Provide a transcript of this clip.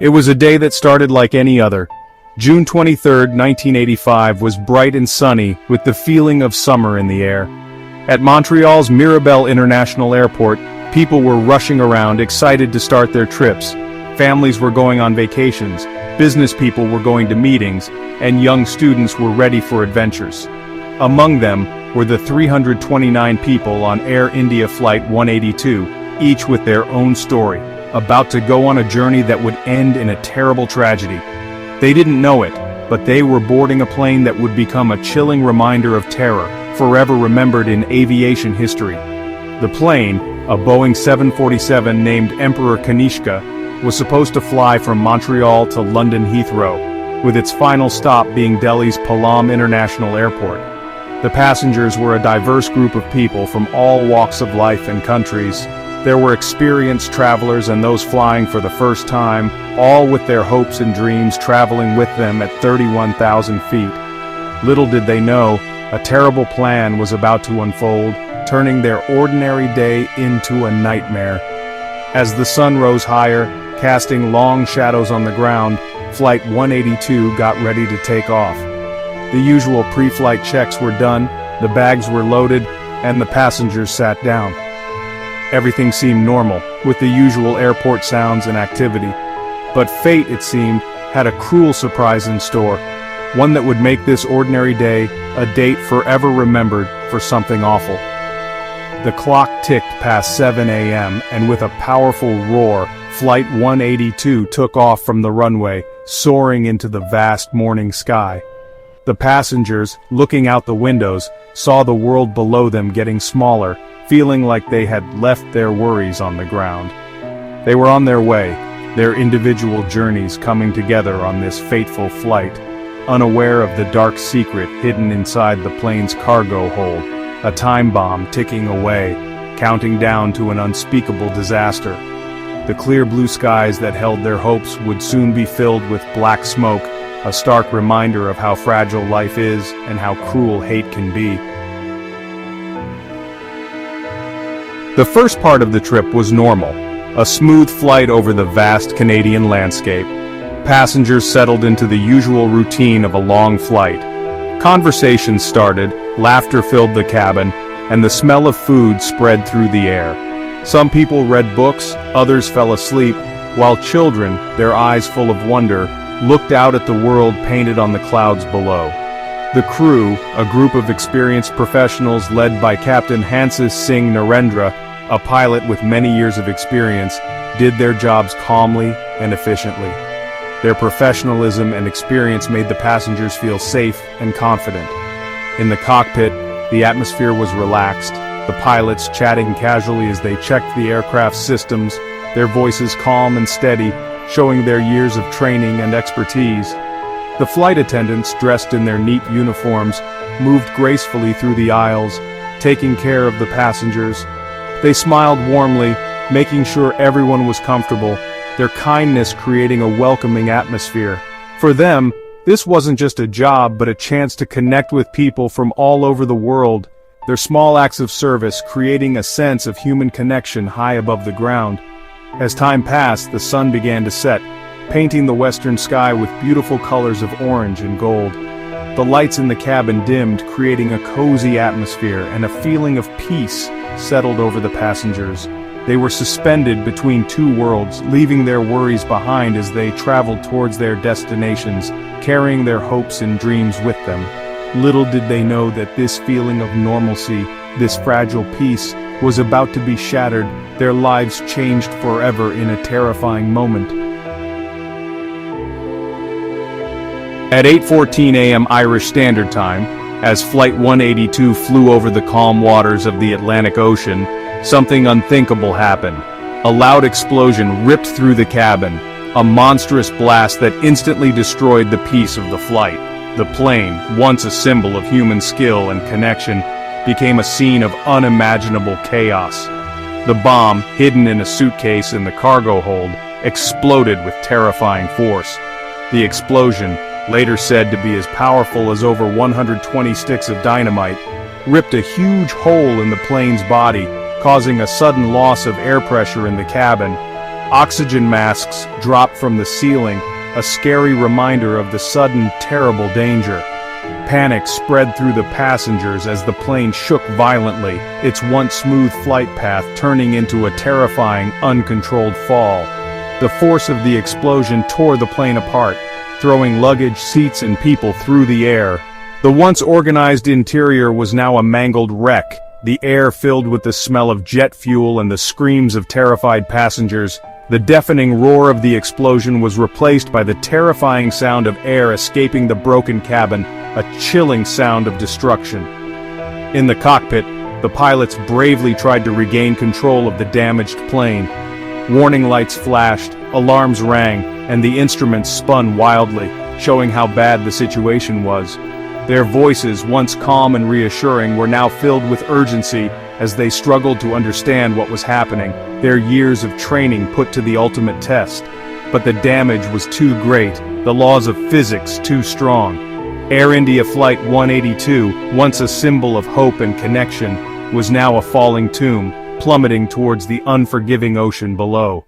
It was a day that started like any other. June 23, 1985 was bright and sunny with the feeling of summer in the air. At Montreal's Mirabel International Airport, people were rushing around excited to start their trips. Families were going on vacations, business people were going to meetings, and young students were ready for adventures. Among them were the 329 people on Air India Flight 182, each with their own story, about to go on a journey that would end in a terrible tragedy. They didn't know it, but they were boarding a plane that would become a chilling reminder of terror, forever remembered in aviation history. The plane, a Boeing 747 named Emperor Kanishka, was supposed to fly from Montreal to London Heathrow, with its final stop being Delhi's Palam International Airport. The passengers were a diverse group of people from all walks of life and countries. There were experienced travelers and those flying for the first time, all with their hopes and dreams traveling with them at 31,000 feet. Little did they know, a terrible plan was about to unfold, turning their ordinary day into a nightmare. As the sun rose higher, casting long shadows on the ground, Flight 182 got ready to take off. The usual pre-flight checks were done, the bags were loaded, and the passengers sat down. Everything seemed normal, with the usual airport sounds and activity. But fate, it seemed, had a cruel surprise in store, one that would make this ordinary day a date forever remembered for something awful. The clock ticked past 7 a.m., and with a powerful roar, Flight 182 took off from the runway, soaring into the vast morning sky. The passengers, looking out the windows, saw the world below them getting smaller, feeling like they had left their worries on the ground. They were on their way, their individual journeys coming together on this fateful flight, unaware of the dark secret hidden inside the plane's cargo hold, a time bomb ticking away, counting down to an unspeakable disaster. The clear blue skies that held their hopes would soon be filled with black smoke, a stark reminder of how fragile life is and how cruel hate can be. The first part of the trip was normal, a smooth flight over the vast Canadian landscape. Passengers settled into the usual routine of a long flight. Conversations started, laughter filled the cabin, and the smell of food spread through the air. Some people read books, others fell asleep, while children, their eyes full of wonder, looked out at the world painted on the clouds below. The crew, a group of experienced professionals led by Captain Hansis Singh Narendra, a pilot with many years of experience, did their jobs calmly and efficiently. Their professionalism and experience made the passengers feel safe and confident. In the cockpit, the atmosphere was relaxed, the pilots chatting casually as they checked the aircraft's systems, their voices calm and steady, showing their years of training and expertise. The flight attendants, dressed in their neat uniforms, moved gracefully through the aisles, taking care of the passengers. They smiled warmly, making sure everyone was comfortable, their kindness creating a welcoming atmosphere. For them, this wasn't just a job but a chance to connect with people from all over the world, their small acts of service creating a sense of human connection high above the ground. As time passed, the sun began to set, painting the western sky with beautiful colors of orange and gold. The lights in the cabin dimmed, creating a cozy atmosphere, and a feeling of peace settled over the passengers. They were suspended between two worlds, leaving their worries behind as they traveled towards their destinations, carrying their hopes and dreams with them. Little did they know that this feeling of normalcy, this fragile peace, was about to be shattered, their lives changed forever in a terrifying moment. At 8:14 a.m. Irish Standard Time, as Flight 182 flew over the calm waters of the Atlantic Ocean, something unthinkable happened. A loud explosion ripped through the cabin, a monstrous blast that instantly destroyed the peace of the flight. The plane, once a symbol of human skill and connection, became a scene of unimaginable chaos. The bomb, hidden in a suitcase in the cargo hold, exploded with terrifying force. The explosion, later said to be as powerful as over 120 sticks of dynamite, ripped a huge hole in the plane's body, causing a sudden loss of air pressure in the cabin. Oxygen masks dropped from the ceiling, a scary reminder of the sudden, terrible danger. Panic spread through the passengers as the plane shook violently, its once smooth flight path turning into a terrifying, uncontrolled fall. The force of the explosion tore the plane apart, throwing luggage, seats, and people through the air. The once organized interior was now a mangled wreck, the air filled with the smell of jet fuel and the screams of terrified passengers. The deafening roar of the explosion was replaced by the terrifying sound of air escaping the broken cabin, a chilling sound of destruction. In the cockpit, the pilots bravely tried to regain control of the damaged plane. Warning lights flashed, alarms rang, and the instruments spun wildly, showing how bad the situation was. Their voices, once calm and reassuring, were now filled with urgency as they struggled to understand what was happening, their years of training put to the ultimate test. But the damage was too great, the laws of physics too strong. Air India Flight 182, once a symbol of hope and connection, was now a falling tomb, plummeting towards the unforgiving ocean below.